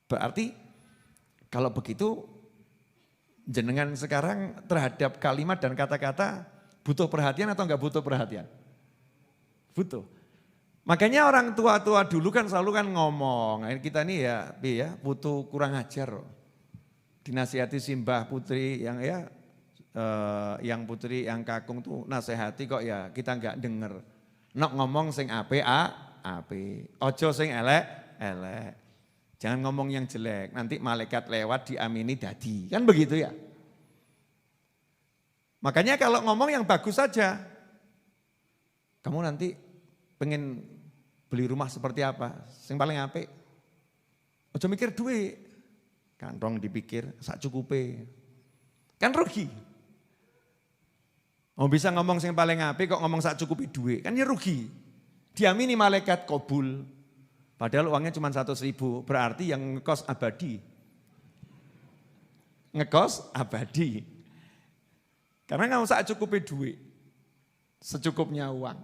Berarti kalau begitu jenengan sekarang terhadap kalimat dan kata-kata butuh perhatian atau enggak butuh perhatian? Butuh. Makanya orang tua-tua dulu kan selalu kan ngomong, kita ini ya butuh kurang ajar loh. Dinasihati simbah putri yang yang putri yang kakung tuh nasihati kok ya kita enggak denger. Nok ngomong sing apik. Ojo sing elek. Jangan ngomong yang jelek, nanti malaikat lewat diamini dadi. Kan begitu ya. Makanya kalau ngomong yang bagus saja. Kamu nanti pengen beli rumah seperti apa? Yang paling apik. Ojo mikir duit. Kantong dipikir sak cukupe. Kan rugi. Mau bisa ngomong yang paling apik kok ngomong sak cukupe duit. Kan ya rugi. Diamini malaikat kabul. Padahal uangnya cuma 100.000. Berarti yang ngekos abadi. Ngekos abadi. Karena nggak sak cukupe duit. Secukupnya uang.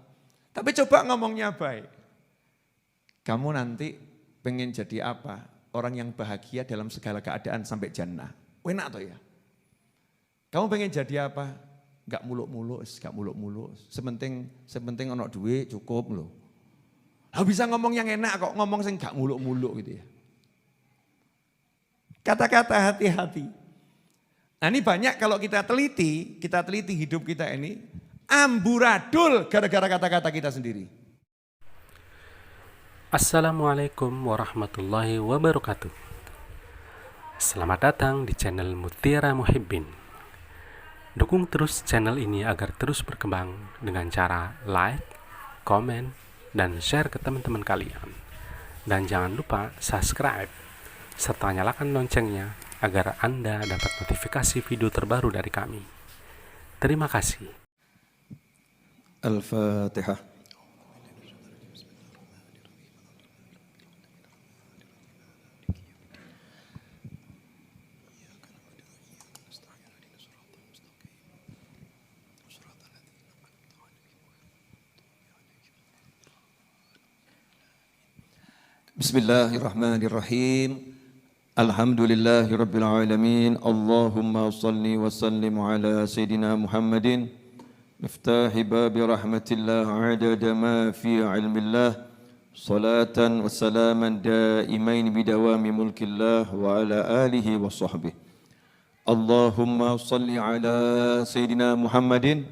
Tapi coba ngomongnya baik. Kamu nanti pengen jadi apa? Orang yang bahagia dalam segala keadaan sampai jannah. Enak toh ya? Kamu pengen jadi apa? Gak muluk-muluk. Sementing ono duit cukup loh. Bisa ngomong yang enak kok, ngomong yang gak muluk-muluk gitu ya. Kata-kata hati-hati. Nah ini banyak kalau kita teliti hidup kita ini, amburadul gara-gara kata-kata kita sendiri. Assalamualaikum warahmatullahi wabarakatuh. Selamat datang di channel Mutiara Muhibbin. Dukung terus channel ini agar terus berkembang dengan cara like, komen, dan share ke teman-teman kalian. Dan jangan lupa subscribe, serta nyalakan loncengnya agar Anda dapat notifikasi video terbaru dari kami. Terima kasih. Al-Fatihah. Bismillahirrahmanirrahim. Alhamdulillahirabbil alamin. Allahumma shalli wa sallim ala sayidina Muhammadin miftahi babi rahmatillah adada ma fi ilmillah salatan wa salaman daimain bidawami mulkillah wa ala alihi wa sahbihi. Allahumma shalli ala sayidina Muhammadin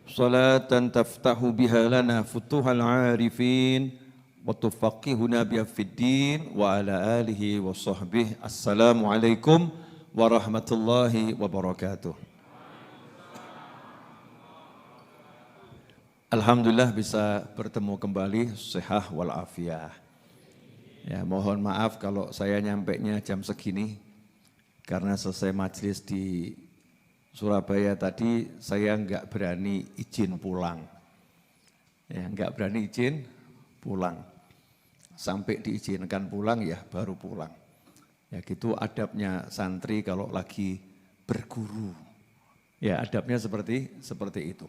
salatan taftahu biha lana futuhal arifin wa tufaqihuna biha fid din wa ala alihi wa sahbihi. Assalamualaikum warahmatullahi wabarakatuh. Alhamdulillah bisa bertemu kembali sehat walafiat. Ya, mohon maaf kalau saya nyampainya jam segini karena selesai majelis di Surabaya tadi saya enggak berani izin pulang. Ya, enggak berani izin pulang. Sampai diizinkan pulang ya baru pulang. Ya gitu adabnya santri kalau lagi berguru. Ya adabnya seperti itu.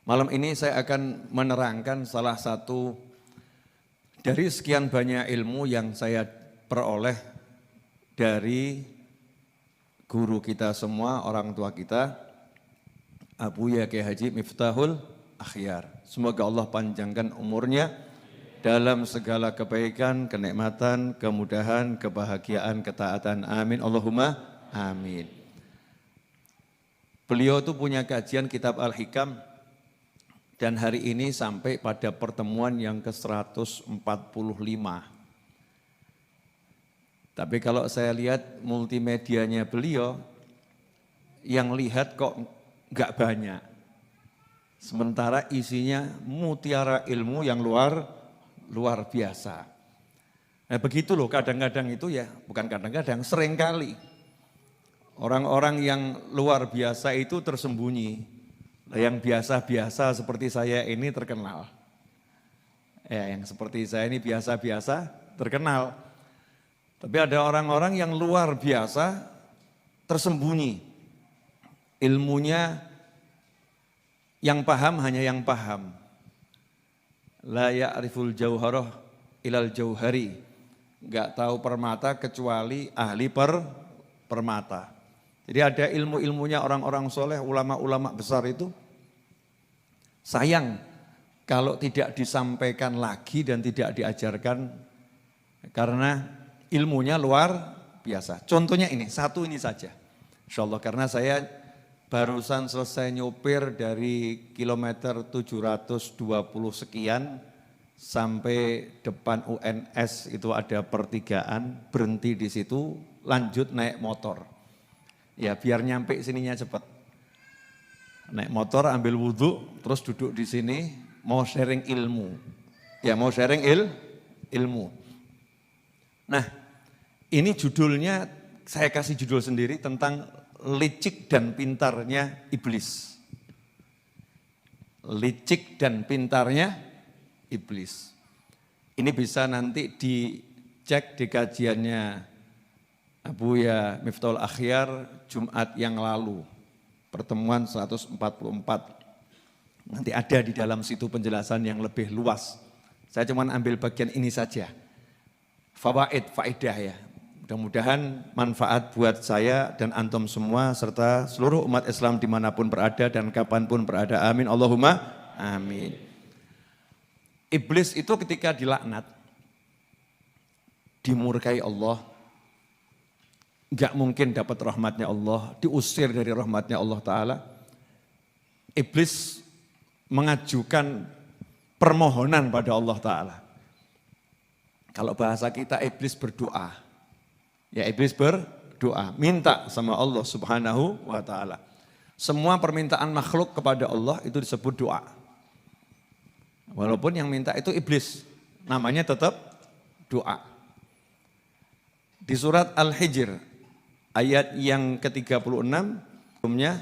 Malam ini saya akan menerangkan salah satu dari sekian banyak ilmu yang saya peroleh dari guru kita semua, orang tua kita, Abu Kiai Haji Miftahul Akhyar. Semoga Allah panjangkan umurnya dalam segala kebaikan, kenikmatan, kemudahan, kebahagiaan, ketaatan. Amin. Allahumma amin. Beliau itu punya kajian kitab Al-Hikam dan hari ini sampai pada pertemuan yang ke-145. Tapi kalau saya lihat multimedianya beliau, yang lihat kok enggak banyak. Sementara isinya mutiara ilmu yang luar biasa. Nah begitu loh kadang-kadang itu ya, bukan kadang-kadang, sering kali. Orang-orang yang luar biasa itu tersembunyi. Yang biasa-biasa seperti saya ini terkenal. Ya, yang seperti saya ini biasa-biasa terkenal. Tapi ada orang-orang yang luar biasa tersembunyi. Ilmunya yang paham hanya yang paham. La ya'riful jauharah ilal jauhari. nggak tahu permata kecuali ahli permata. Jadi ada ilmu-ilmunya orang-orang soleh, ulama-ulama besar itu. Sayang kalau tidak disampaikan lagi dan tidak diajarkan karena ilmunya luar biasa. Contohnya ini, satu ini saja. Insya Allah karena saya barusan selesai nyopir dari kilometer 720 sekian sampai depan UNS itu ada pertigaan, berhenti di situ, lanjut naik motor. Ya biar nyampe sininya cepat. Naik motor ambil wudhu, terus duduk di sini mau sharing ilmu. Ya mau sharing ilmu. Nah ini judulnya saya kasih judul sendiri tentang licik dan pintarnya iblis. Licik dan pintarnya iblis. Ini bisa nanti dicek di kajiannya Abuya Miftahul Akhyar Jumat yang lalu. Pertemuan 144. Nanti ada di dalam situ penjelasan yang lebih luas. Saya cuma ambil bagian ini saja. Faedah ya. Mudah-mudahan manfaat buat saya dan antum semua serta seluruh umat Islam dimanapun berada dan kapanpun berada. Amin. Allahumma amin. Iblis itu ketika dilaknat, dimurkai Allah, gak mungkin dapat rahmatnya Allah, diusir dari rahmatnya Allah Ta'ala. Iblis mengajukan permohonan pada Allah Ta'ala. Kalau bahasa kita iblis berdoa. Ya iblis berdoa, minta sama Allah Subhanahu wa Ta'ala. Semua permintaan makhluk kepada Allah itu disebut doa. Walaupun yang minta itu iblis, namanya tetap doa. Di surat Al-Hijr, ayat yang ke-36, sebelumnya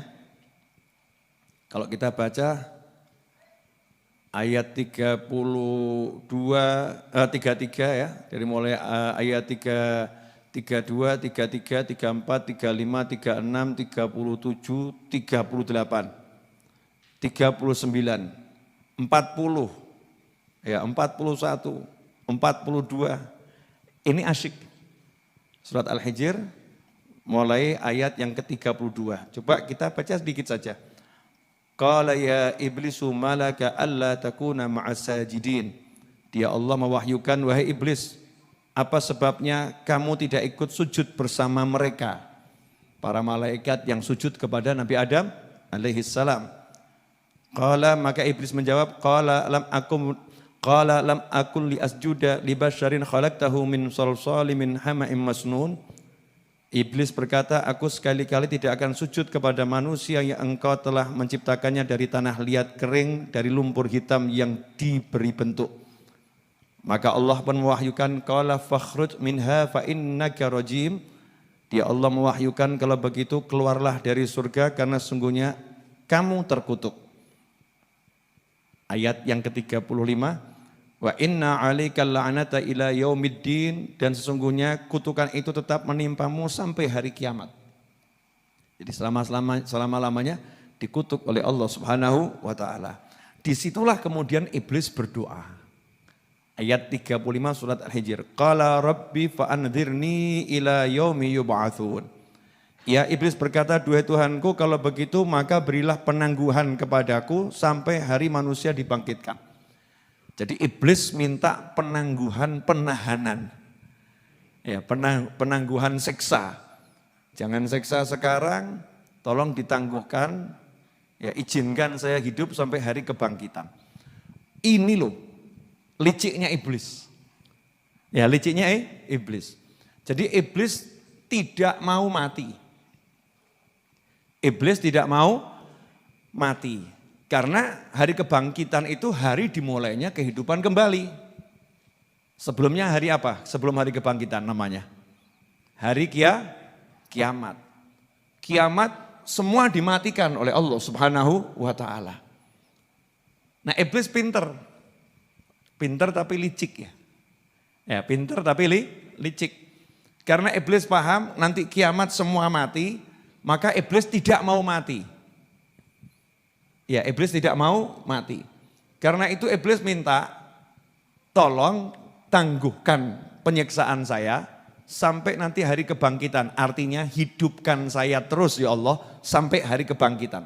kalau kita baca ayat 33 ya, dari mulai ayat 32, 33, 34, 35, 36, 37, 38, 39, 40, ya 41, 42. Ini asyik. Surat Al-Hijr mulai ayat yang ke-32. Coba kita baca sedikit saja. Qala ya iblisu malaka alla takuna ma'as sajidin. Dia Allah mewahyukan, wahai iblis, apa sebabnya kamu tidak ikut sujud bersama mereka? Para malaikat yang sujud kepada Nabi Adam alaihi salam. Qala, maka iblis menjawab, qala lam akun li asjuda li basyarin khalaqtahu min salsalin min hama'im masnun. Iblis berkata, aku sekali-kali tidak akan sujud kepada manusia yang engkau telah menciptakannya dari tanah liat kering, dari lumpur hitam yang diberi bentuk. Maka Allah pun mewahyukan, qala fakhruj minha fa innaka rajim. Dia Allah mewahyukan, kalau begitu keluarlah dari surga karena sungguhnya kamu terkutuk. Ayat yang ke-35, wa inna 'alaikal la'nata ila yaumiddin, dan sesungguhnya kutukan itu tetap menimpamu sampai hari kiamat. Jadi selama-lamanya dikutuk oleh Allah Subhanahu wa Ta'ala. Disitulah kemudian iblis berdoa. Ayat 35 surat Al-Hijr. Qala rabbi fa'anzirni ila yaumi yub'atsun. Ya iblis berkata, duhai Tuhanku, kalau begitu maka berilah penangguhan kepadaku sampai hari manusia dibangkitkan. Jadi iblis minta penangguhan, penahanan. Ya, penangguhan siksa. Jangan siksa sekarang, tolong ditangguhkan. Ya, izinkan saya hidup sampai hari kebangkitan. Ini loh liciknya iblis. Ya, liciknya iblis. Jadi iblis tidak mau mati. Iblis tidak mau mati. Karena hari kebangkitan itu hari dimulainya kehidupan kembali. Sebelumnya hari apa? Sebelum hari kebangkitan namanya? Hari kiamat. Kiamat semua dimatikan oleh Allah Subhanahu wa Ta'ala. Nah iblis pinter. Pinter tapi licik ya. Ya pinter tapi licik. Karena iblis paham nanti kiamat semua mati, maka iblis tidak mau mati. Ya iblis tidak mau mati. Karena itu iblis minta tolong tangguhkan penyiksaan saya sampai nanti hari kebangkitan. Artinya hidupkan saya terus ya Allah sampai hari kebangkitan.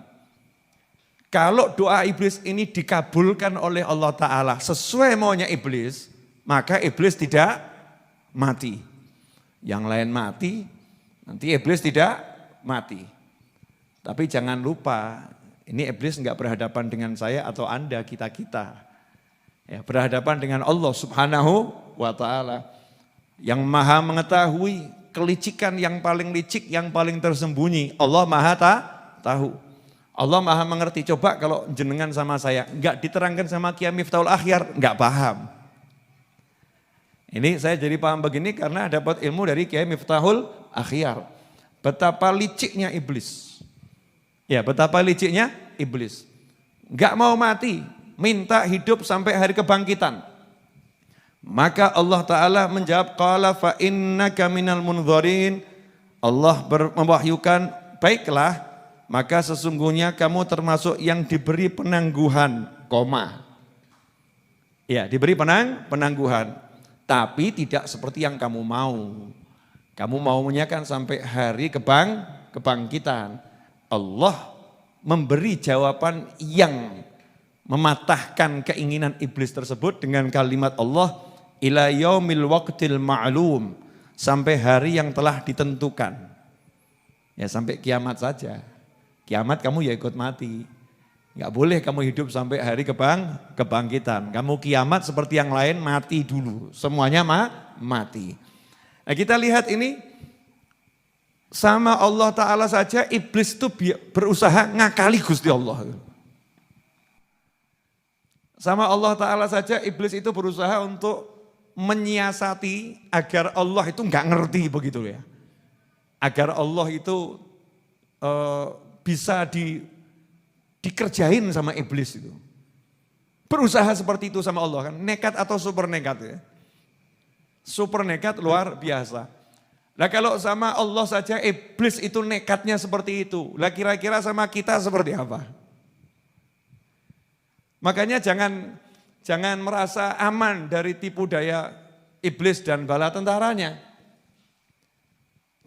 Kalau doa iblis ini dikabulkan oleh Allah Ta'ala sesuai maunya iblis, maka iblis tidak mati. Yang lain mati, nanti iblis tidak mati. Tapi jangan lupa, ini iblis enggak berhadapan dengan saya atau Anda, kita-kita. Ya, berhadapan dengan Allah Subhanahu wa Ta'ala yang maha mengetahui kelicikan yang paling licik, yang paling tersembunyi. Allah maha tahu. Allah maha mengerti. Coba kalau jenengan sama saya enggak diterangkan sama Kiai Miftahul Akhyar, enggak paham. Ini saya jadi paham begini karena dapat ilmu dari Kiai Miftahul Akhyar. Betapa liciknya iblis. Ya, betapa liciknya iblis. Enggak mau mati, minta hidup sampai hari kebangkitan. Maka Allah Ta'ala menjawab, qala fa innaka minal munzarin. Allah mewahyukan, baiklah, maka sesungguhnya kamu termasuk yang diberi penangguhan, koma. Ya, diberi penangguhan. Tapi tidak seperti yang kamu mau. Kamu maunya kan sampai hari kebangkitan. Allah memberi jawaban yang mematahkan keinginan iblis tersebut dengan kalimat Allah, ila yaumil waqtil ma'lum, sampai hari yang telah ditentukan. Ya sampai kiamat saja. Kiamat kamu ya ikut mati. Enggak boleh kamu hidup sampai hari kebangkitan. Kamu kiamat seperti yang lain mati dulu. Semuanya mati. Nah kita lihat ini. Sama Allah Ta'ala saja iblis itu berusaha ngakali Gusti Allah. Sama Allah Ta'ala saja iblis itu berusaha untuk menyiasati agar Allah itu enggak ngerti begitu ya. Agar Allah itu bisa dikerjain sama iblis itu. Berusaha seperti itu sama Allah kan, nekat atau super nekat ya. Super nekat luar biasa. Nah kalau sama Allah saja iblis itu nekatnya seperti itu. Lah kira-kira sama kita seperti apa? Makanya jangan merasa aman dari tipu daya iblis dan bala tentaranya.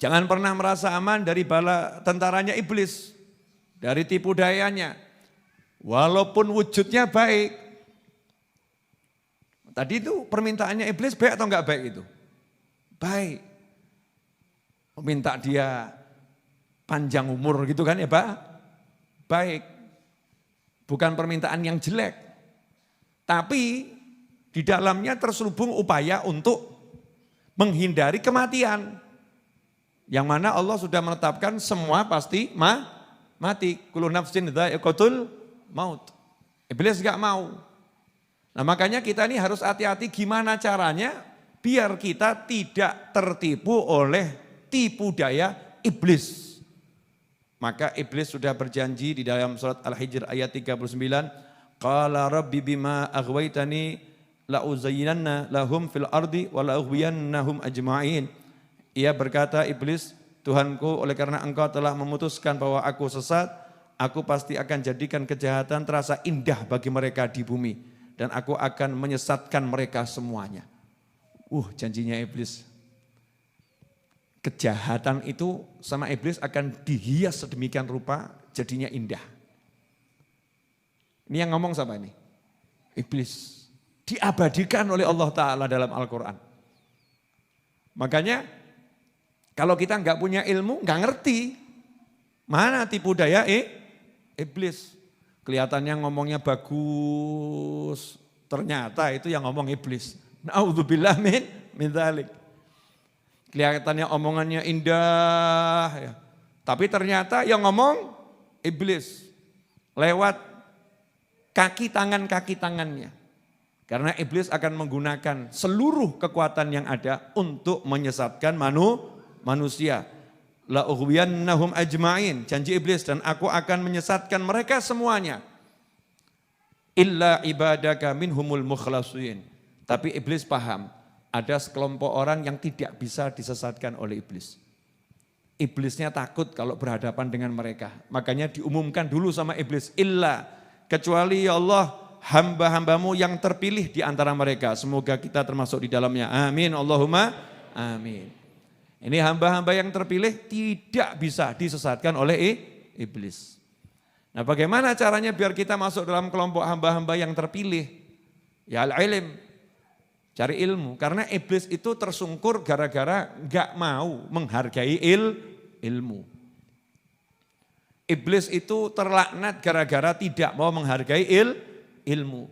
Jangan pernah merasa aman dari bala tentaranya iblis. Dari tipu dayanya. Walaupun wujudnya baik. Tadi itu permintaannya iblis baik atau enggak baik itu? Baik. Meminta dia panjang umur gitu kan ya Pak? Baik. Bukan permintaan yang jelek. Tapi di dalamnya terselubung upaya untuk menghindari kematian. Yang mana Allah sudah menetapkan semua pasti mati. Kullu nafsin dha'iqatul maut. Iblis gak mau. Nah makanya kita ini harus hati-hati gimana caranya biar kita tidak tertipu oleh tipu daya iblis. Maka iblis sudah berjanji di dalam surat Al-Hijr ayat 39, qala rabbi bima aghwaytani la uzayyinanna lahum fil ardi wa la ughwiyannahum ajma'in. Ia berkata iblis, Tuhanku oleh karena engkau telah memutuskan bahwa aku sesat, aku pasti akan jadikan kejahatan terasa indah bagi mereka di bumi dan aku akan menyesatkan mereka semuanya. Janjinya iblis. Kejahatan itu sama iblis akan dihias sedemikian rupa jadinya indah. Ini yang ngomong siapa ini? Iblis. Diabadikan oleh Allah Ta'ala dalam Al-Quran. Makanya kalau kita nggak punya ilmu, nggak ngerti. Mana tipu daya iblis. Kelihatannya ngomongnya bagus, ternyata itu yang ngomong iblis. Na'udzubillah min dzalik. Kelihatannya omongannya indah, ya. Tapi ternyata yang ngomong iblis lewat kaki tangannya. Karena iblis akan menggunakan seluruh kekuatan yang ada untuk menyesatkan manusia. La ughwiyannahum ajma'in, janji iblis, dan aku akan menyesatkan mereka semuanya. Illa ibadaka minhumul mukhlasin. Tapi iblis paham. Ada sekelompok orang yang tidak bisa disesatkan oleh iblis. Iblisnya takut kalau berhadapan dengan mereka. Makanya diumumkan dulu sama iblis. Illa, kecuali ya Allah, hamba-hambamu yang terpilih di antara mereka. Semoga kita termasuk di dalamnya. Amin, Allahumma amin. Ini hamba-hamba yang terpilih tidak bisa disesatkan oleh iblis. Nah, bagaimana caranya biar kita masuk dalam kelompok hamba-hamba yang terpilih? Ya al-ilm, cari ilmu. Karena iblis itu tersungkur gara-gara gak mau menghargai ilmu. Iblis itu terlaknat gara-gara tidak mau menghargai ilmu.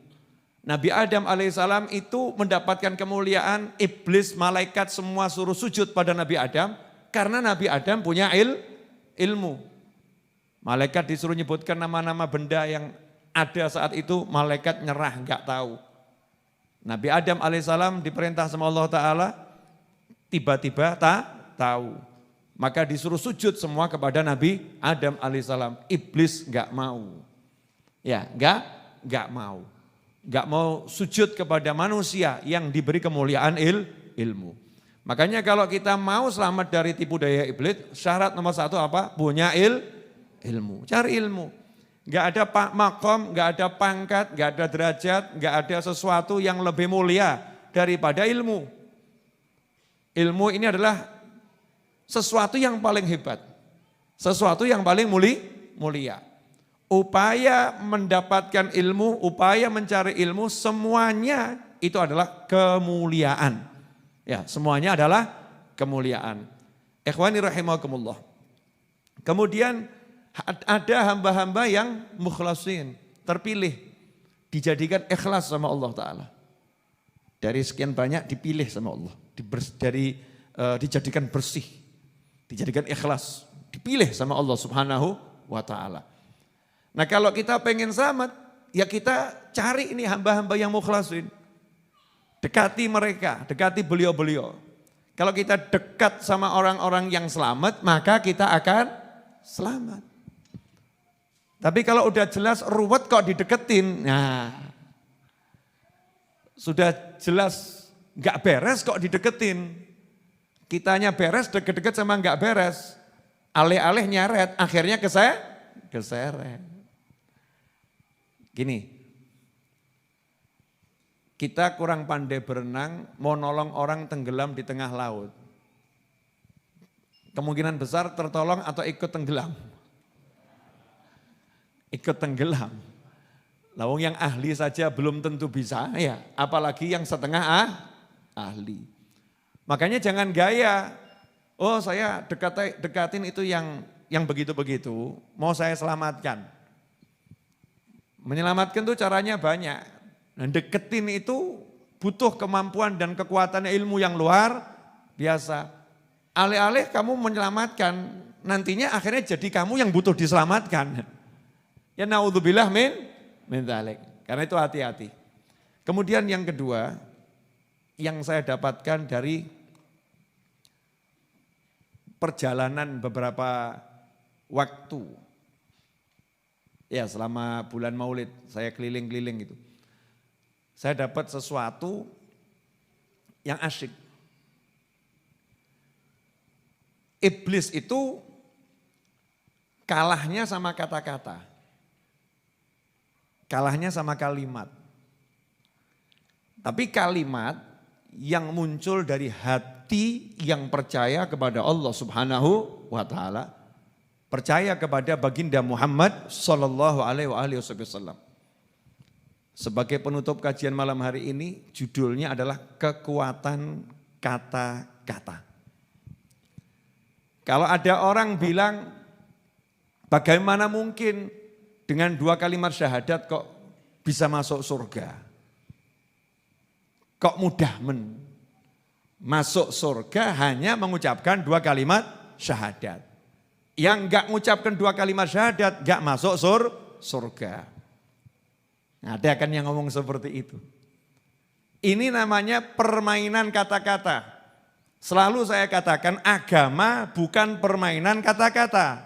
Nabi Adam alaihissalam itu mendapatkan kemuliaan, iblis, malaikat semua suruh sujud pada Nabi Adam karena Nabi Adam punya ilmu. Malaikat disuruh nyebutkan nama-nama benda yang ada saat itu, malaikat nyerah, enggak tahu. Nabi Adam alaihissalam diperintah sama Allah Ta'ala, tiba-tiba tahu. Maka disuruh sujud semua kepada Nabi Adam alaihissalam. Iblis enggak mau. Ya, enggak mau. Enggak mau sujud kepada manusia yang diberi kemuliaan ilmu. Makanya kalau kita mau selamat dari tipu daya iblis, syarat nomor 1 apa? Punya ilmu. Cari ilmu. Enggak ada makom, enggak ada pangkat, enggak ada derajat, enggak ada sesuatu yang lebih mulia daripada ilmu. Ilmu ini adalah sesuatu yang paling hebat. Sesuatu yang paling mulia. Upaya mendapatkan ilmu, upaya mencari ilmu, semuanya itu adalah kemuliaan. Ya, semuanya adalah kemuliaan. Ikhwani rahimakumullah. Kemudian ada hamba-hamba yang mukhlasin, terpilih, dijadikan ikhlas sama Allah Ta'ala. Dari sekian banyak dipilih sama Allah, dijadikan bersih, dijadikan ikhlas, dipilih sama Allah Subhanahu wa Ta'ala. Nah, kalau kita pengen selamat, ya kita cari ini hamba-hamba yang mukhlasin. Dekati mereka, dekati beliau-beliau. Kalau kita dekat sama orang-orang yang selamat, maka kita akan selamat. Tapi kalau udah jelas ruwet kok dideketin, nah sudah jelas gak beres kok dideketin. Kitanya beres, deket-deket sama gak beres. Alih-alih nyeret, akhirnya keseret. Gini, kita kurang pandai berenang, mau nolong orang tenggelam di tengah laut. Kemungkinan besar tertolong atau ikut tenggelam. Ikut tenggelam. Lawang yang ahli saja belum tentu bisa, ya, apalagi yang setengah ahli. Makanya jangan gaya, oh saya dekatin itu yang begitu-begitu, mau saya selamatkan. Menyelamatkan itu caranya banyak. Nah, deketin itu butuh kemampuan dan kekuatan ilmu yang luar biasa. Alih-alih kamu menyelamatkan, nantinya akhirnya jadi kamu yang butuh diselamatkan. Ya naudzubillah min dzalik. Karena itu hati-hati. Kemudian yang kedua, yang saya dapatkan dari perjalanan beberapa waktu. Ya, selama bulan Maulid saya keliling-keliling gitu. Saya dapat sesuatu yang asyik. Iblis itu kalahnya sama kata-kata. Kalahnya sama kalimat. Tapi kalimat yang muncul dari hati yang percaya kepada Allah Subhanahu wa Ta'ala, percaya kepada baginda Muhammad sallallahu alaihi wasallam. Sebagai penutup kajian malam hari ini, judulnya adalah kekuatan kata-kata. Kalau ada orang bilang, bagaimana mungkin dengan 2 kalimat syahadat kok bisa masuk surga? Kok mudah masuk surga hanya mengucapkan 2 kalimat syahadat. Yang enggak mengucapkan 2 kalimat syahadat enggak masuk surga. Ada kan yang ngomong seperti itu. Ini namanya permainan kata-kata. Selalu saya katakan agama bukan permainan kata-kata.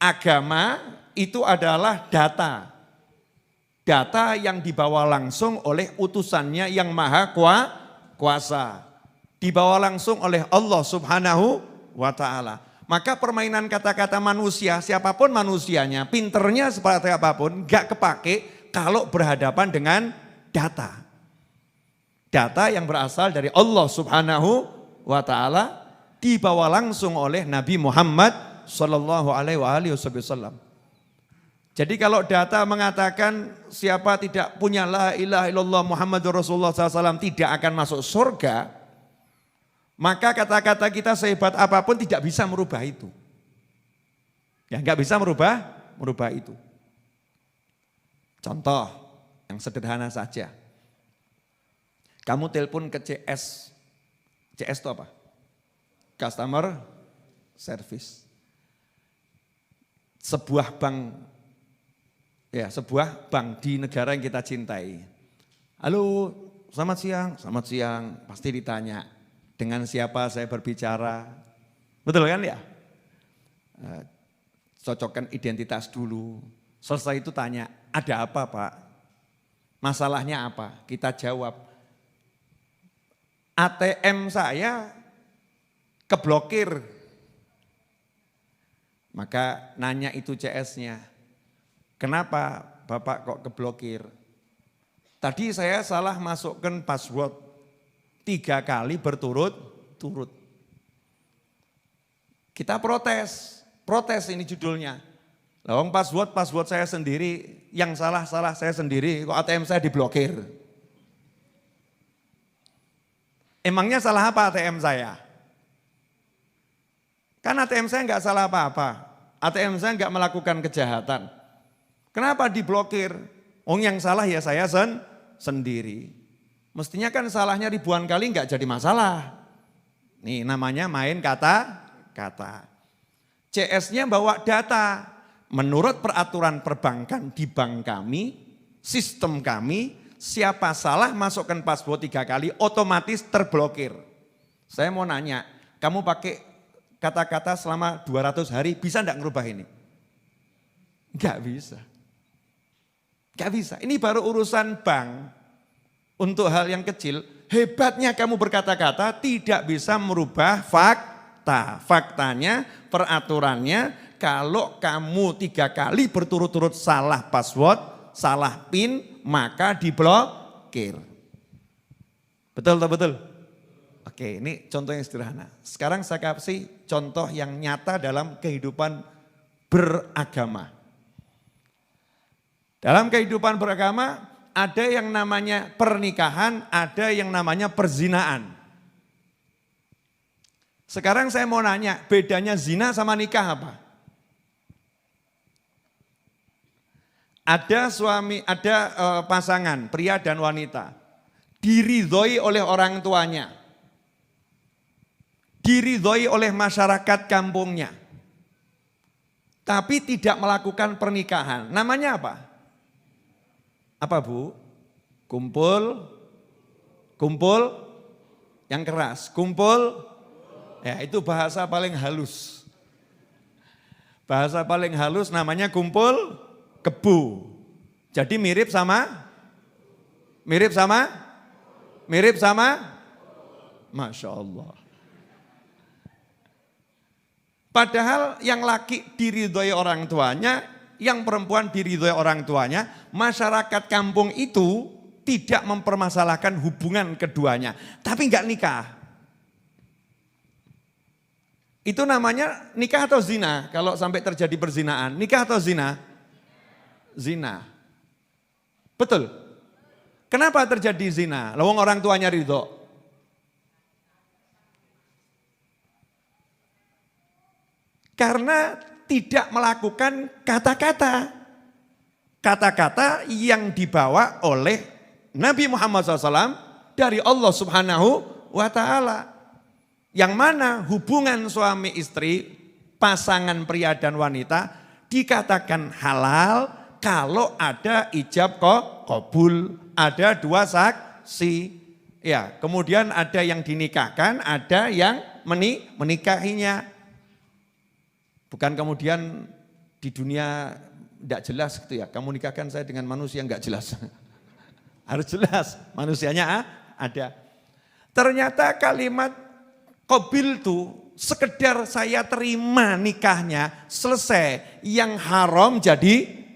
Agama itu adalah data. Data yang dibawa langsung oleh utusannya yang maha kuasa. Dibawa langsung oleh Allah Subhanahu wa Ta'ala. Maka permainan kata-kata manusia, siapapun manusianya, pinternya seperti apapun, gak kepake kalau berhadapan dengan data. Data yang berasal dari Allah Subhanahu wa taala dibawa langsung oleh Nabi Muhammad sallallahu alaihi wasallam. Jadi kalau data mengatakan siapa tidak punya la ilaha illallah Muhammadur Rasulullah SAW tidak akan masuk surga, maka kata-kata kita sehebat apapun tidak bisa merubah itu. Ya nggak bisa merubah itu. Contoh yang sederhana saja. Kamu telepon ke CS. CS itu apa? Customer Service. Sebuah bank di negara yang kita cintai. Halo, selamat siang, pasti ditanya dengan siapa saya berbicara. Betul kan ya? Cocokkan identitas dulu. Selesai itu tanya, ada apa Pak? Masalahnya apa? Kita jawab, ATM saya keblokir. Maka nanya itu CS-nya, kenapa Bapak kok keblokir? Tadi saya salah masukkan password 3 kali berturut-turut. Kita protes ini judulnya. Lawang password saya sendiri, yang salah saya sendiri, kok ATM saya diblokir. Emangnya salah apa ATM saya? Kan ATM saya nggak salah apa-apa. ATM saya nggak melakukan kejahatan. Kenapa diblokir? Yang salah ya saya sendiri. Mestinya kan salahnya ribuan kali nggak jadi masalah. Nih namanya main kata-kata. CS-nya bawa data. Menurut peraturan perbankan di bank kami, sistem kami, siapa salah masukkan password 3 kali otomatis terblokir. Saya mau nanya, kamu pakai kata-kata selama 200 hari bisa enggak ngerubah ini? Enggak bisa. Enggak bisa. Ini baru urusan bank. Untuk hal yang kecil, hebatnya kamu berkata-kata tidak bisa merubah fakta. Faktanya, peraturannya, kalau kamu 3 kali berturut-turut salah password, salah PIN, maka diblokir. Betul atau betul? Oke, ini contoh yang sederhana. Sekarang saya kasih contoh yang nyata dalam kehidupan beragama. Dalam kehidupan beragama ada yang namanya pernikahan, ada yang namanya perzinaan. Sekarang saya mau nanya, bedanya zina sama nikah apa? Ada pasangan, pria dan wanita, diridhoi oleh orang tuanya, diridhoi oleh masyarakat kampungnya, tapi tidak melakukan pernikahan. Namanya apa? Apa Bu? Kumpul yang keras, kumpul, ya itu bahasa paling halus. Bahasa paling halus namanya kumpul kebu. Jadi mirip sama? Masya Allah. Padahal yang laki diridhoi orang tuanya, yang perempuan diridhoi orang tuanya, masyarakat kampung itu tidak mempermasalahkan hubungan keduanya. Tapi enggak nikah. Itu namanya nikah atau zina? Kalau sampai terjadi perzinaan, nikah atau zina? Zina. Betul? Kenapa terjadi zina? Lawang orang tuanya ridho. Karena tidak melakukan kata-kata. Kata-kata yang dibawa oleh Nabi Muhammad SAW dari Allah Subhanahu wa ta'ala. Yang mana hubungan suami istri, pasangan pria dan wanita dikatakan halal kalau ada ijab qabul, ada 2 saksi. Ya, kemudian ada yang dinikahkan, ada yang menikahinya. Bukan kemudian di dunia tidak jelas gitu ya, kamu nikahkan saya dengan manusia enggak jelas. Harus jelas, manusianya ada. Ternyata kalimat qabil itu sekedar saya terima nikahnya, selesai. Yang haram jadi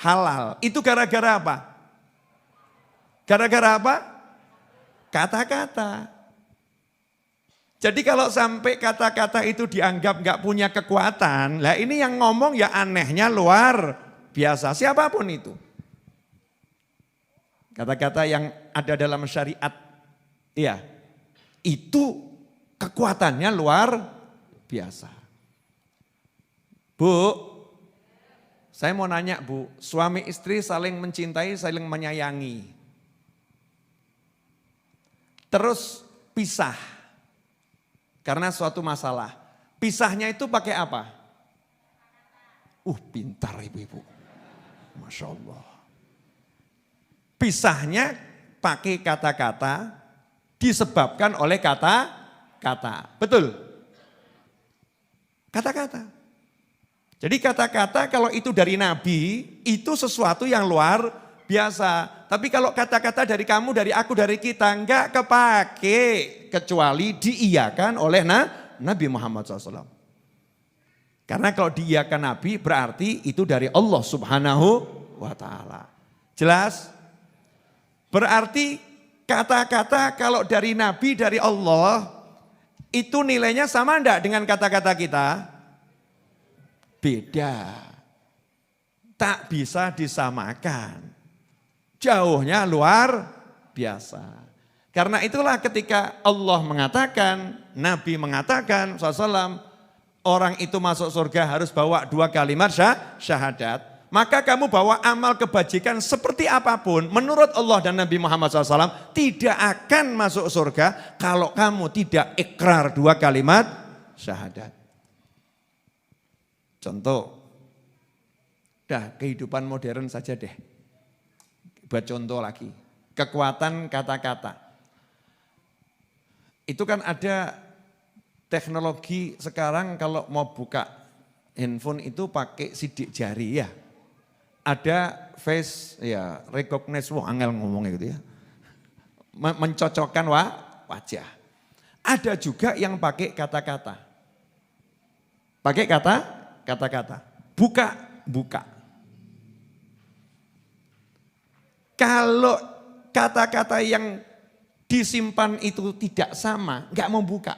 halal. Itu gara-gara apa? Gara-gara apa? Kata-kata. Jadi kalau sampai kata-kata itu dianggap nggak punya kekuatan, lah ini yang ngomong ya anehnya luar biasa, siapapun itu. Kata-kata yang ada dalam syariat, iya, itu kekuatannya luar biasa. Bu, saya mau nanya Bu, suami istri saling mencintai, saling menyayangi. Terus pisah. Karena suatu masalah. Pisahnya itu pakai apa? Pintar ibu-ibu. Masya Allah. Pisahnya pakai kata-kata disebabkan oleh kata-kata. Betul? Kata-kata. Jadi kata-kata kalau itu dari Nabi, itu sesuatu yang luar biasa. Tapi kalau kata-kata dari kamu, dari aku, dari kita, enggak kepake. Kecuali diiyakan oleh Nabi Muhammad SAW. Karena kalau diiyakan Nabi berarti itu dari Allah Subhanahu wa ta'ala. Jelas? Berarti kata-kata kalau dari Nabi, dari Allah, itu nilainya sama enggak dengan kata-kata kita? Beda. Tak bisa disamakan. Jauhnya luar biasa. Karena itulah ketika Allah mengatakan, Nabi mengatakan SAW, orang itu masuk surga harus bawa 2 kalimat syahadat. Maka kamu bawa amal kebajikan seperti apapun, menurut Allah dan Nabi Muhammad SAW, tidak akan masuk surga kalau kamu tidak ikrar 2 kalimat syahadat. Contoh, kehidupan modern saja deh. Buat contoh lagi, kekuatan kata-kata. Itu kan ada teknologi sekarang kalau mau buka handphone itu pakai sidik jari ya. Ada face ya recognize, angel ngomongnya gitu ya. Mencocokkan wajah. Ada juga yang pakai kata-kata. Pakai kata-kata. Buka. Kalau kata-kata yang disimpan itu tidak sama, enggak mau buka.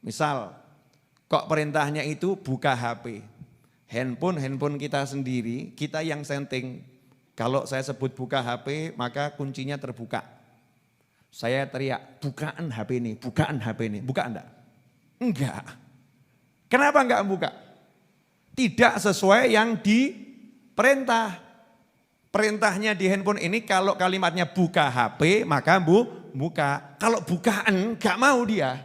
Misal, kok perintahnya itu buka HP. Handphone kita sendiri, kita yang setting. Kalau saya sebut buka HP, maka kuncinya terbuka. Saya teriak, bukaan HP ini, buka enggak? Enggak. Kenapa enggak buka? Tidak sesuai yang diperintah. Perintahnya di handphone ini kalau kalimatnya buka HP, maka buka. Kalau bukaan gak mau dia.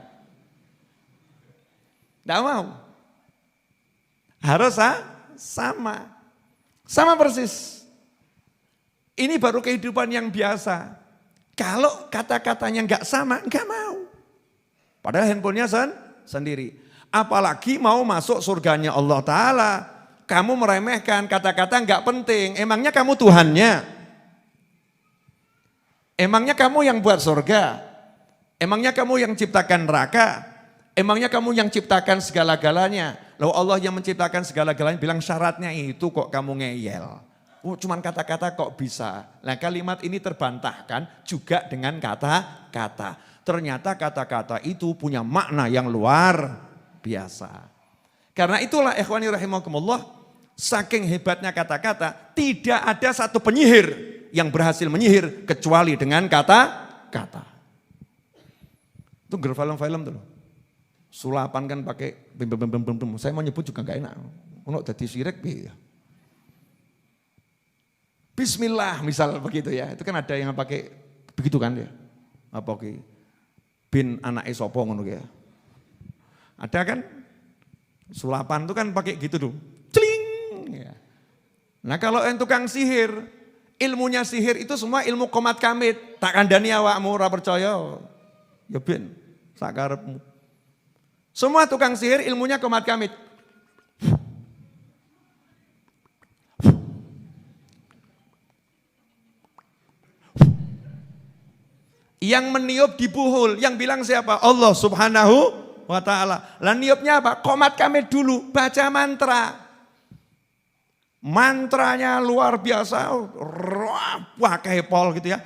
Gak mau. Harus sama. Sama persis. Ini baru kehidupan yang biasa. Kalau kata-katanya gak sama, gak mau. Padahal handphonenya sendiri. Apalagi mau masuk surganya Allah Ta'ala. Kamu meremehkan kata-kata enggak penting. Emangnya kamu Tuhannya? Emangnya kamu yang buat surga? Emangnya kamu yang ciptakan neraka? Emangnya kamu yang ciptakan segala-galanya? Lalu Allah yang menciptakan segala-galanya bilang syaratnya itu kok kamu ngeyel. Cuman kata-kata kok bisa. Nah kalimat ini terbantahkan juga dengan kata-kata. Ternyata kata-kata itu punya makna yang luar biasa. Karena itulah ikhwani rahimakumullah. Saking hebatnya kata-kata, tidak ada satu penyihir yang berhasil menyihir kecuali dengan kata-kata. Itu film-film tuh. Sulapan kan pakai bim. Saya mau nyebut juga enggak enak. Ono dadi syirik ya. Bismillah misal begitu ya. Itu kan ada yang pakai begitu kan ya. Apa ki? Bin anak sopo ngono ya. Ada kan? Sulapan itu kan pakai gitu tuh. Celing. Ya. Nah kalau yang tukang sihir, ilmunya sihir itu semua ilmu komat kamit. Tak kandani awakmu ora percaya. Ya ben, sakarepmu. Semua tukang sihir ilmunya komat kamit. Yang meniup dibuhul, yang bilang siapa? Allah Subhanahu wa ta'ala. Lah niupnya apa? Komat kamit dulu, baca mantra. Mantranya luar biasa, pakai pol gitu ya.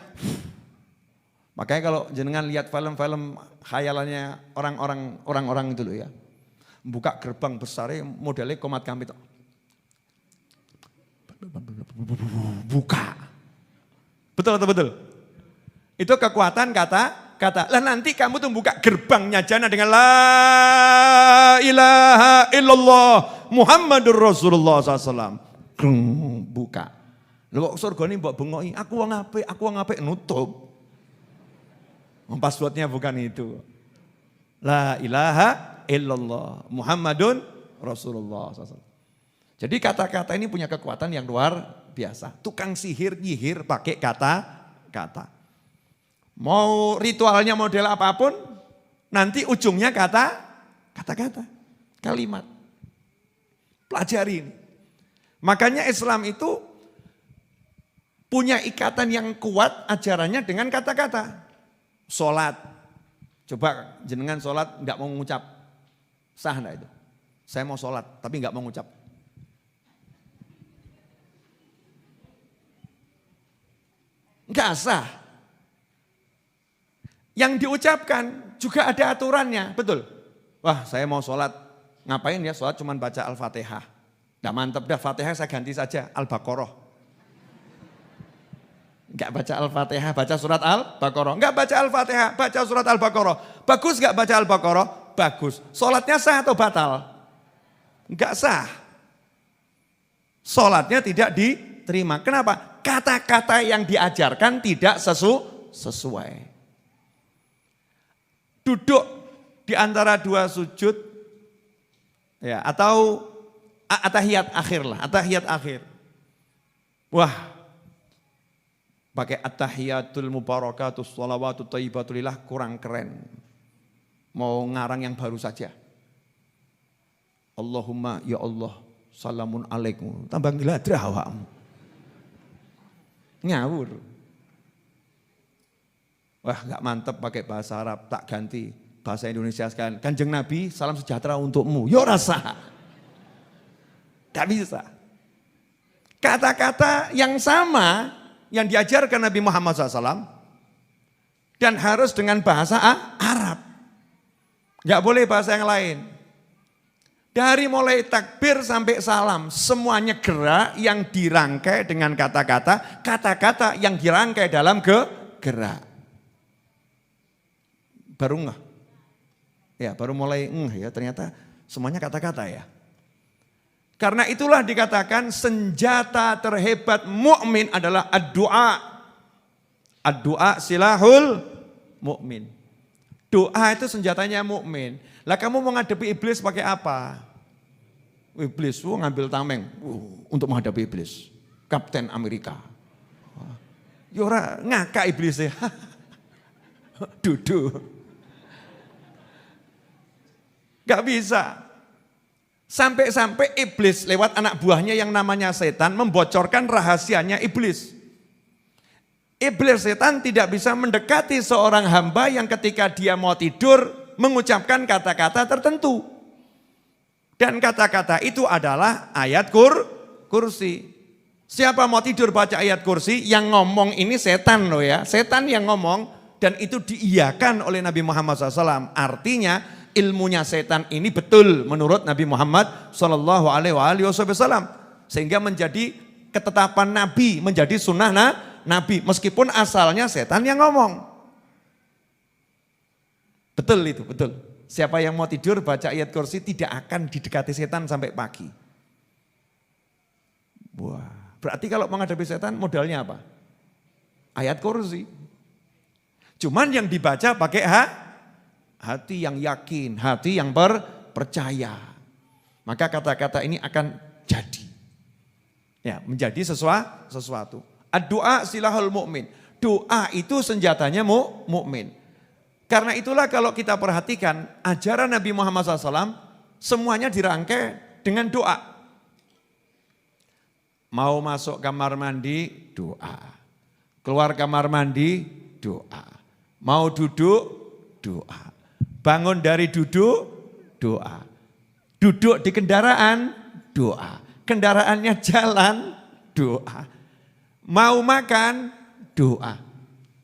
Makanya kalau jenengan lihat film-film khayalannya orang-orang itu loh ya. Buka gerbang besar modelnya komat kamit. Buka. Betul atau betul? Itu kekuatan kata. Lah nanti kamu tuh buka gerbangnya jana dengan la ilaha illallah Muhammadur Rasulullah SAW. Buka. Lalu surga ini mbok bengoki, aku wong apik nutup. Passwordnya bukan itu. La ilaha illallah Muhammadun Rasulullah SAW. Jadi kata-kata ini punya kekuatan yang luar biasa. Tukang sihir nyihir pakai kata-kata. Mau ritualnya model apapun, nanti ujungnya kata-kata, kalimat. Pelajari ini. Makanya Islam itu punya ikatan yang kuat ajarannya dengan kata-kata. Sholat, coba jenengan sholat nggak mau mengucap, sah enggak itu? Saya mau sholat tapi nggak mau mengucap. Nggak sah. Yang diucapkan juga ada aturannya, betul? Wah saya mau sholat, ngapain ya sholat cuman baca Al-Fatihah. Nggak mantep dah, Fatihah saya ganti saja Al-Baqarah. Enggak baca Al-Fatihah, baca surat Al-Baqarah. Enggak baca Al-Fatihah, baca surat Al-Baqarah. Bagus enggak baca Al-Baqarah? Bagus. Sholatnya sah atau batal? Enggak sah. Sholatnya tidak diterima. Kenapa? Kata-kata yang diajarkan tidak sesuai. Duduk di antara dua sujud, ya atau atahiyat akhir lah, atahiyat akhir. Wah. Pakai at-tahiyatul mubarakatus sholawatut thayyibatulillah kurang keren. Mau ngarang yang baru saja. Allahumma ya Allah salamun alaikum. Tambah giladrah awakmu. Ngawur. Wah gak mantep pakai bahasa Arab, tak ganti bahasa Indonesia sekalian. Kanjeng Nabi salam sejahtera untukmu. Yo rasa. Gak bisa. Kata-kata yang sama yang diajarkan Nabi Muhammad SAW dan harus dengan bahasa Arab. Gak boleh bahasa yang lain. Dari mulai takbir sampai salam, semuanya gerak yang dirangkai dengan kata-kata, kata-kata yang dirangkai dalam gerak. Baru ngeh. Ya, baru mulai ya ternyata semuanya kata-kata ya. Karena itulah dikatakan senjata terhebat mukmin adalah ad-du'a. Ad-du'a silahul mukmin. Doa itu senjatanya mukmin. Lah kamu mau ngadepi iblis pakai apa? Iblis, ngambil tameng untuk menghadapi iblis. Kapten Amerika. Yora ngakak iblisnya. Duduk. Gak bisa. Sampai-sampai iblis lewat anak buahnya yang namanya setan membocorkan rahasianya iblis. Iblis setan tidak bisa mendekati seorang hamba yang ketika dia mau tidur mengucapkan kata-kata tertentu. Dan kata-kata itu adalah ayat kursi. Siapa mau tidur baca ayat kursi, yang ngomong ini setan loh ya. Setan yang ngomong dan itu diiyakan oleh Nabi Muhammad SAW. Artinya ilmunya setan ini betul menurut Nabi Muhammad SAW. Sehingga menjadi ketetapan Nabi, menjadi sunnah Nabi. Meskipun asalnya setan yang ngomong. Betul itu, betul. Siapa yang mau tidur baca ayat kursi tidak akan didekati setan sampai pagi. Wah, berarti kalau menghadapi setan modalnya apa? Ayat kursi. Cuman yang dibaca pakai hati yang yakin, hati yang percaya. Maka kata-kata ini akan jadi. Ya, menjadi sesuatu. Ad-du'a silahul mu'min. Doa itu senjatanya mukmin. Karena itulah kalau kita perhatikan ajaran Nabi Muhammad SAW semuanya dirangkai dengan doa. Mau masuk kamar mandi, doa. Keluar kamar mandi, doa. Mau duduk, doa. Bangun dari duduk, doa. Duduk di kendaraan, doa. Kendaraannya jalan, doa. Mau makan, doa.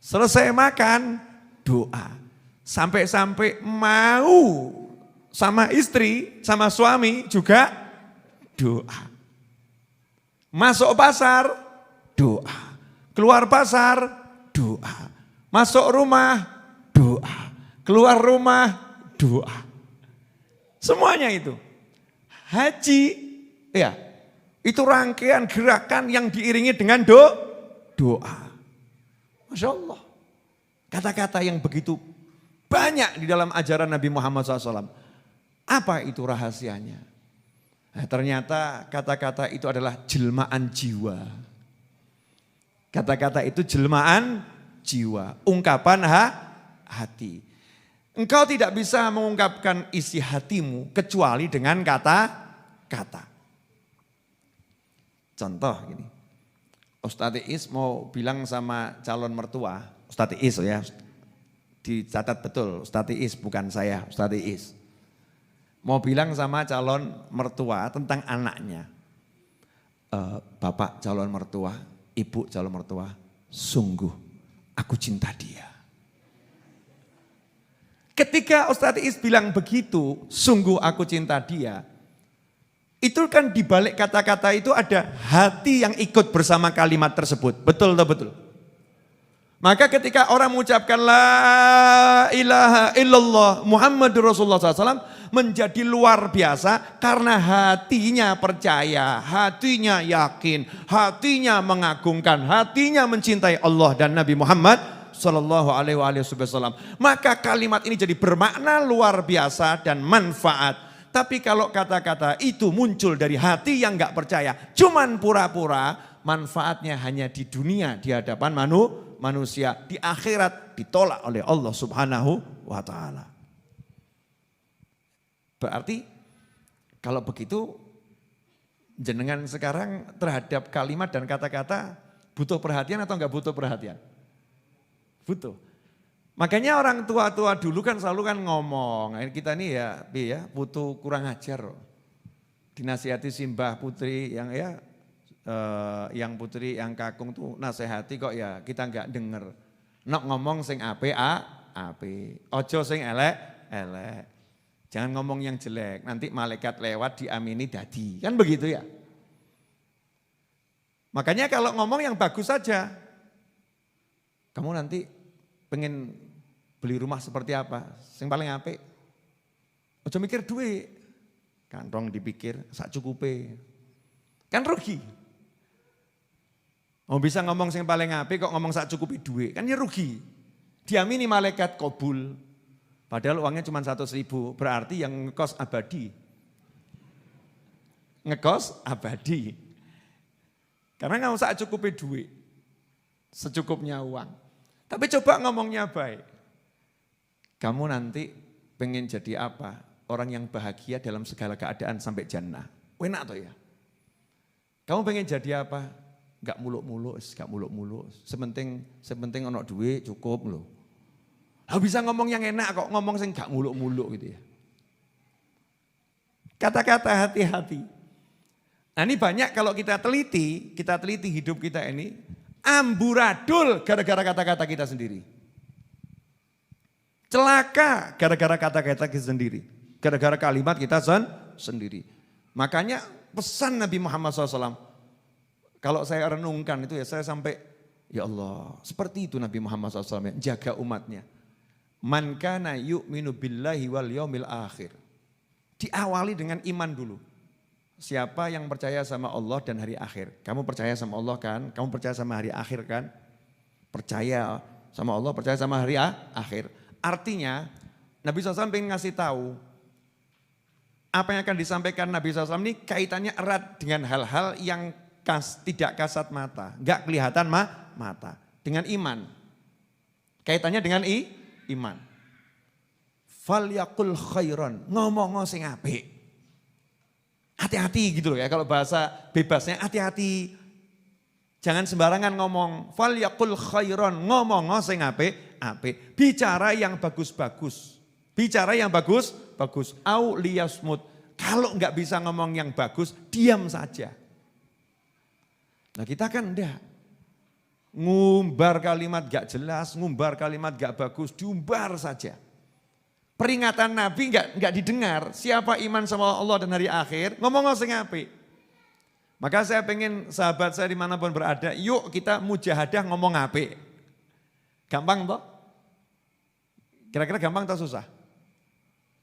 Selesai makan, doa. Sampai-sampai mau sama istri, sama suami juga doa. Masuk pasar, doa. Keluar pasar, doa. Masuk rumah, doa. Keluar rumah, doa. Semuanya itu. Haji, ya, itu rangkaian gerakan yang diiringi dengan doa. Masya Allah. Kata-kata yang begitu banyak di dalam ajaran Nabi Muhammad SAW. Apa itu rahasianya? Nah, ternyata kata-kata itu adalah jelmaan jiwa. Kata-kata itu jelmaan jiwa, ungkapan hati. Engkau tidak bisa mengungkapkan isi hatimu kecuali dengan kata-kata. Contoh gini, Ustadz Iis mau bilang sama calon mertua, Ustadz Iis ya, dicatat betul, Ustadz Iis bukan saya, Ustadz Iis. Mau bilang sama calon mertua tentang anaknya. Bapak calon mertua, ibu calon mertua, sungguh aku cinta dia. Ketika Ustadz Iis bilang begitu, sungguh aku cinta dia. Itu kan di balik kata-kata itu ada hati yang ikut bersama kalimat tersebut. Betul atau betul? Maka ketika orang mengucapkan la ilaha illallah Muhammadur Rasulullah SAW menjadi luar biasa karena hatinya percaya, hatinya yakin, hatinya mengagungkan, hatinya mencintai Allah dan Nabi Muhammad Sallallahu Alaihi Wasallam. Maka kalimat ini jadi bermakna luar biasa dan manfaat. Tapi kalau kata-kata itu muncul dari hati yang gak percaya, cuman pura-pura, manfaatnya hanya di dunia, di hadapan manusia, di akhirat ditolak oleh Allah Subhanahu wa Ta'ala. Berarti kalau begitu jenengan sekarang terhadap kalimat dan kata-kata butuh perhatian atau enggak butuh perhatian? Butuh. Makanya orang tua-tua dulu kan selalu kan ngomong, kita ini ya butuh kurang ajar. Dinasihati simbah putri yang yang putri yang kakung tuh nasihati kok ya kita enggak denger. Nok ngomong sing ape, ojo sing elek. Jangan ngomong yang jelek, nanti malaikat lewat diamini dadi. Kan begitu ya. Makanya kalau ngomong yang bagus saja. Kamu nanti pengen beli rumah seperti apa? Yang paling apik. Ojo mikir duit. Kantong dipikir sak cukupe. Kan rugi. Mau bisa ngomong yang paling apik kok ngomong sak cukupi duit. Kan ya rugi. Diamini malaikat kabul. Padahal uangnya cuma 100.000. Berarti yang ngekos abadi. Ngekos abadi. Karena nggak sak cukupi duit. Secukupnya uang. Tapi coba ngomongnya baik. Kamu nanti pengen jadi apa? Orang yang bahagia dalam segala keadaan sampai jannah. Enak tuh ya. Kamu pengen jadi apa? Gak muluk-muluk, gak muluk-muluk. Sepenting ono duit cukup loh. Bisa ngomong yang enak kok, ngomong yang gak muluk-muluk gitu ya. Kata-kata hati-hati. Nah ini banyak kalau kita teliti hidup kita ini, amburadul gara-gara kata-kata kita sendiri. Celaka gara-gara kata-kata kita sendiri. Gara-gara kalimat kita sendiri. Makanya pesan Nabi Muhammad SAW, kalau saya renungkan itu ya saya sampai, ya Allah seperti itu Nabi Muhammad SAW jaga umatnya. Man kana yu'minu billahi wal yaumil akhir. Diawali dengan iman dulu. Siapa yang percaya sama Allah dan hari akhir? Kamu percaya sama Allah kan? Kamu percaya sama hari akhir kan? Percaya sama Allah, percaya sama hari akhir. Artinya Nabi SAW pengen ngasih tahu apa yang akan disampaikan Nabi SAW ini kaitannya erat dengan hal-hal yang tidak kasat mata, enggak kelihatan mata, dengan iman. Kaitannya dengan iman. Falyaqul khairan, ngomong sing apik. Hati-hati gitu loh ya, kalau bahasa bebasnya hati-hati. Jangan sembarangan ngomong. Falyaqul khairan, ngomong sing apik. Bicara yang bagus-bagus. Bicara yang bagus. Au liyasmut. Kalau nggak bisa ngomong yang bagus, diam saja. Nah kita kan enggak. Ngumbar kalimat gak jelas, ngumbar kalimat gak bagus, diumbar saja. Peringatan Nabi nggak didengar. Siapa iman sama Allah dan hari akhir, ngomong sing apik. Maka saya pengen sahabat saya dimanapun berada, yuk kita mujahadah ngomong apik. Gampang toh? Kira-kira gampang atau susah?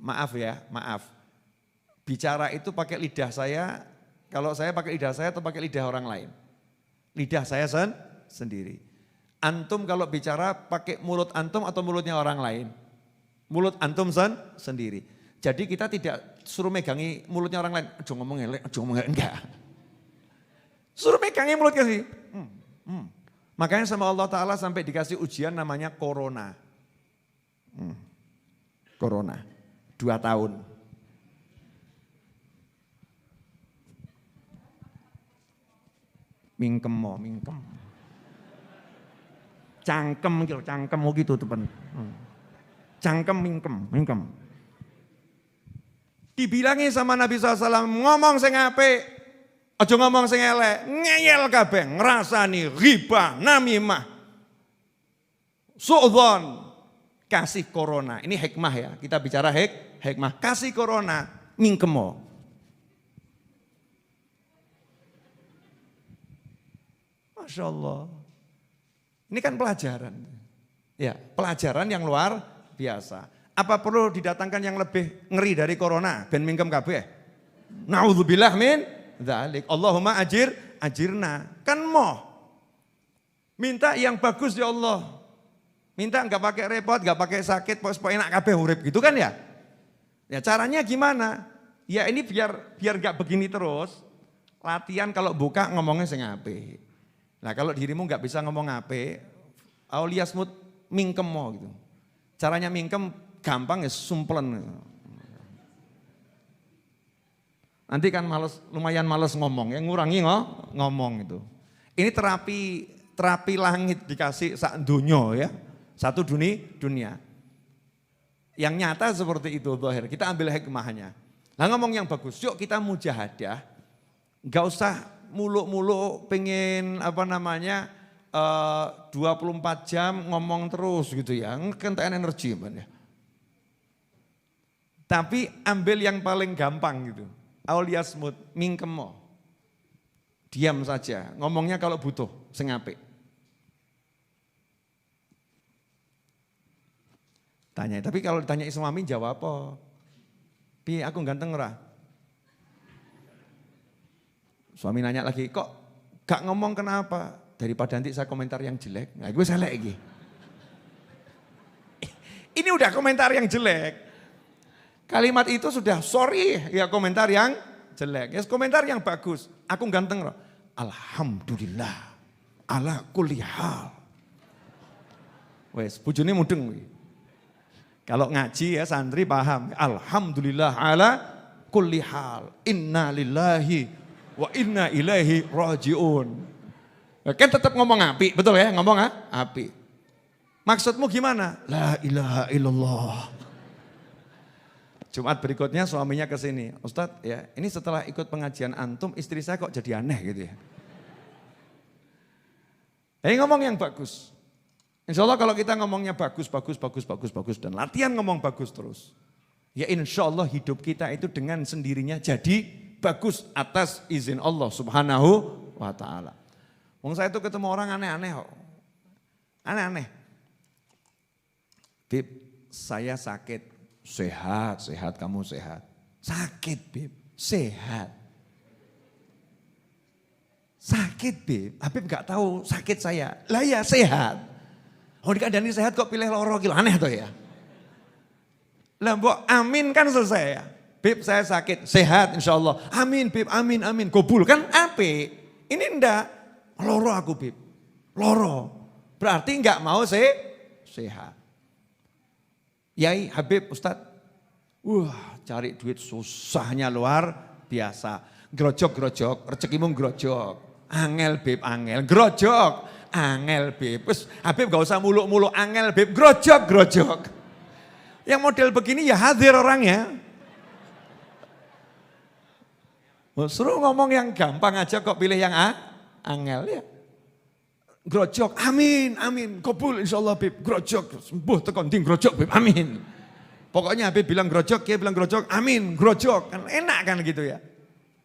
Maaf ya, maaf. Bicara itu pakai lidah saya, kalau saya pakai lidah saya atau pakai lidah orang lain? Lidah saya sendiri. Antum kalau bicara pakai mulut antum atau mulutnya orang lain? Mulut antum sendiri. Jadi kita tidak suruh megangi mulutnya orang lain. Aduh ngomong elek, enggak. Suruh megangi mulut kasih. Makanya sama Allah Ta'ala sampai dikasih ujian namanya corona. Corona, 2 tahun. Mingkem. Cangkem gitu teman. Cangkem mingkem. Dibilangi sama Nabi SAW, ngomong sing apik, aja ngomong sing elek, ngeyel kabeh, ngrasani, ghibah, namimah, su'dzon, kasih corona. Ini hikmah ya, kita bicara hikmah. Kasih corona, mingkemo. Masya Allah. Ini kan pelajaran. Ya, pelajaran yang luar biasa. Apa perlu didatangkan yang lebih ngeri dari corona? Ben mingkem kabeh. Na'udzubillah min dzalik. Allahumma ajirna. Kan minta yang bagus ya Allah. Minta enggak pakai repot, enggak pakai sakit, pokoknya enak kabeh urip gitu kan ya? Ya caranya gimana? Ya ini biar enggak begini terus. Latihan kalau buka ngomongnya sing apik. Nah kalau dirimu enggak bisa ngomong apik, auliasmut mingkem gitu. Caranya mingkem gampang ya sumpelen. Nanti kan lumayan males ngomong, ya ngurangi ngomong itu. Ini terapi langit dikasih sak dunyo ya. Satu dunia. Yang nyata seperti itu zahir. Kita ambil hikmahnya. Nah ngomong yang bagus, yuk kita mujahadah. Enggak usah muluk-muluk pengen 24 jam ngomong terus gitu ya. Kentaan energi ya. Tapi ambil yang paling gampang gitu. Auliasmut mingkemo. Diam saja, ngomongnya kalau butuh sing apik. Tanya, tapi kalau ditanya suami jawab apa? Pi aku ganteng ora? Suami nanya lagi, kok gak ngomong kenapa? Daripada nanti saya komentar yang jelek. Nah, gue salah lagi. Ini udah komentar yang jelek. Kalimat itu sudah sorry ya komentar yang jelek. Ya komentar yang bagus. Aku ganteng ora? Alhamdulillah. Ala kulli hal. Wes, bojone mudeng. Kalau ngaji ya santri paham. Alhamdulillah ala kulli hal. Inna lillahi wa inna ilaihi rajiun. Kan tetap ngomong api, betul ya? Ngomong api. Maksudmu gimana? La ilaha illallah. Jumat berikutnya suaminya ke sini. Ustadz ya, ini setelah ikut pengajian antum, istri saya kok jadi aneh gitu ya. Ngomong yang bagus. Insya Allah kalau kita ngomongnya bagus dan latihan ngomong bagus terus. Ya insya Allah hidup kita itu dengan sendirinya jadi bagus atas izin Allah subhanahu wa ta'ala. Saya itu ketemu orang aneh-aneh kok. Aneh-aneh. Bib, saya sakit. Sehat, kamu sehat. Sakit Bib, sehat. Sakit Bib, Habib gak tahu sakit saya. Lah ya sehat. Oh dikandani sehat kok pilih loro kilo, aneh tuh ya. Lah mbok amin kan selesai ya. Bib saya sakit, sehat insya Allah. Amin Bib, amin. Gobul kan ape. Ini enggak, loro aku Bib. Loro, berarti enggak mau sehat. Yai, Habib, Ustadz. Cari duit susahnya luar biasa. Grojok, rezekimu grojok. Angel Bib, angel. Grojok. Angel Bib, Habib gak usah muluk-muluk angel Bib, grojok. Yang model begini ya hadir orangnya. Suruh ngomong yang gampang aja kok pilih yang angel ya. Grojok, amin, amin, kabul insyaallah Bib, grojok, sembuh tekan ding grojok Bib, amin. Pokoknya Habib bilang grojok, dia bilang grojok, amin, grojok, kan enak kan gitu ya.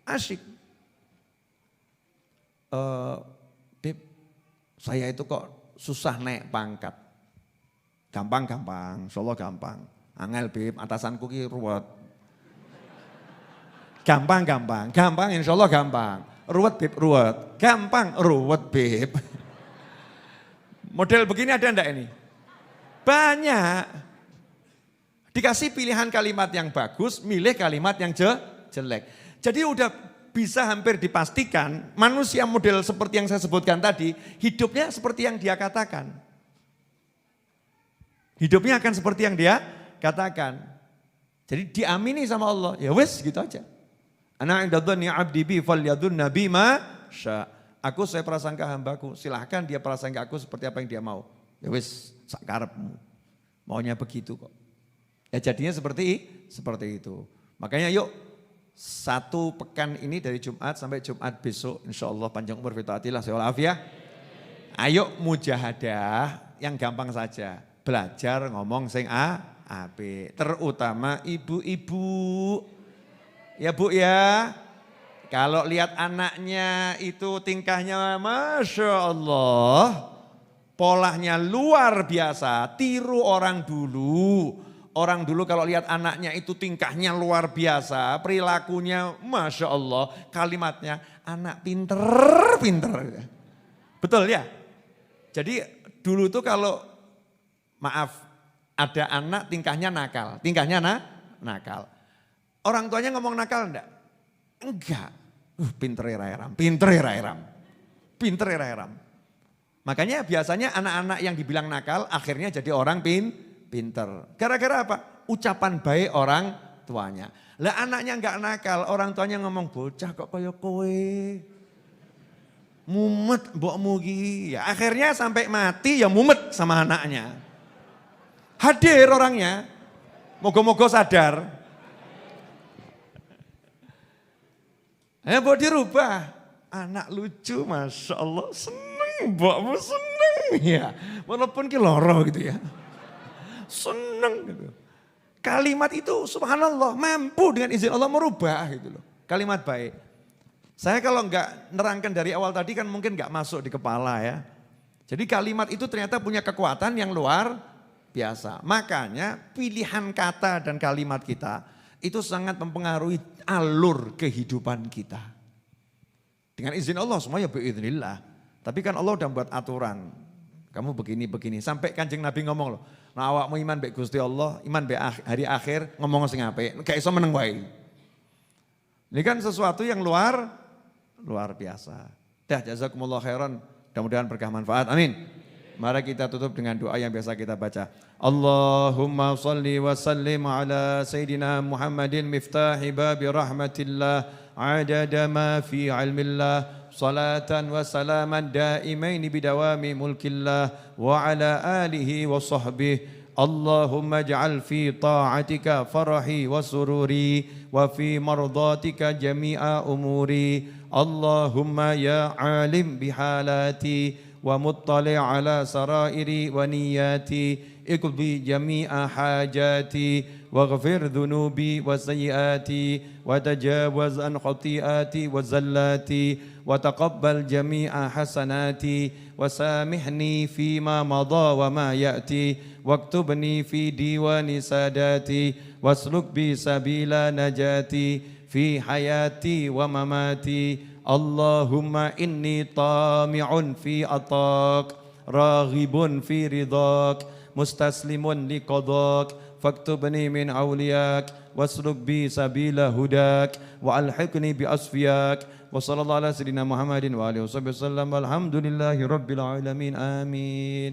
Asyik. Bib, saya itu kok susah naik pangkat. Gampang, insyaallah gampang. Angel Bib, atasanku ki ruwet. Gampang, insyaallah gampang. Ruwet Bib, ruwet. Gampang, ruwet Bib. Model begini ada enggak ini? Banyak. Dikasih pilihan kalimat yang bagus, milih kalimat yang jelek. Jadi udah bisa hampir dipastikan manusia model seperti yang saya sebutkan tadi, hidupnya seperti yang dia katakan. Hidupnya akan seperti yang dia katakan. Jadi diamini sama Allah, ya wes gitu aja. Ana inda dhanni 'abdi bi falyadhunna bima syaa'. Aku saya prasangka hambaku, silahkan dia prasangka aku seperti apa yang dia mau. Ya wis, sak karepmu. Maunya begitu kok. Ya jadinya seperti itu. Makanya yuk, 1 pekan ini dari Jumat sampai Jumat besok, insya Allah panjang umur fitaatillah seolahfiah. Ayo mujahadah yang gampang saja. Belajar ngomong sing apik. Terutama ibu-ibu. Ya Bu ya. Kalau lihat anaknya itu tingkahnya Masya Allah. Polanya luar biasa, tiru orang dulu. Orang dulu kalau lihat anaknya itu tingkahnya luar biasa, perilakunya Masya Allah. Kalimatnya anak pinter. Betul ya? Jadi dulu tuh kalau maaf ada anak tingkahnya nakal. Nakal. Orang tuanya ngomong nakal enggak? Enggak. Pinter ya Ram. Makanya biasanya anak-anak yang dibilang nakal akhirnya jadi orang pinter. Gara-gara apa? Ucapan baik orang tuanya. Lah anaknya enggak nakal, orang tuanya ngomong bocah kok kaya kowe. Mumet mbokmu ki. Ya akhirnya sampai mati ya mumet sama anaknya. Hadir orangnya. Moga-moga sadar. Mbok dirubah, anak lucu Masya Allah, seneng mbokmu seneng ya. Walaupun ki loro gitu ya, seneng gitu. Kalimat itu subhanallah mampu dengan izin Allah merubah gitu loh. Kalimat baik. Saya kalau enggak nerangkan dari awal tadi kan mungkin enggak masuk di kepala ya. Jadi kalimat itu ternyata punya kekuatan yang luar biasa. Makanya pilihan kata dan kalimat kita itu sangat mempengaruhi alur kehidupan kita. Dengan izin Allah semua ya biiznillah. Tapi kan Allah udah buat aturan. Kamu begini. Sampai Kanjeng Nabi ngomong loh. Nah awakmu iman be Gusti Allah, iman be hari akhir, ngomong sing apik. Gak iso meneng wae. Ini kan sesuatu yang luar biasa. Dah jazakumullah khairan. Mudah-mudahan berkah manfaat. Amin. Mari kita tutup dengan doa yang biasa kita baca. Allahumma salli wa sallim ala Sayyidina Muhammadin miftahi babi rahmatillah adada ma fi ilmillah salatan wa salaman daimain bidawami mulkillah wa ala alihi wa sahbihi. Allahumma ij'al fi ta'atika farahi wa sururi wa fi mardatika jami'a umuri. Allahumma ya alim bihalati ومطلع على سرائري ونياتي اقضي جميع حاجاتي واغفر ذنوبي وسيئاتي وتجاوز عن خطيئاتي وزلاتي وتقبل جميع حسناتي وسامحني فيما مضى وما يأتي واكتبني في ديوان ساداتي واسلك بي سبيل نجاتي في حياتي ومماتي. Allahumma inni tami'un fi atak, raghibun fi ridak, mustaslimun li qadak, faktubni min awliyak, wasluk bi sabila hudak, wa alhiqni bi asfiyak, wa sallallahu ala sayyidina Muhammadin wa alihi wa sahbihi wasallam, walhamdulillahi rabbil alamin, amin.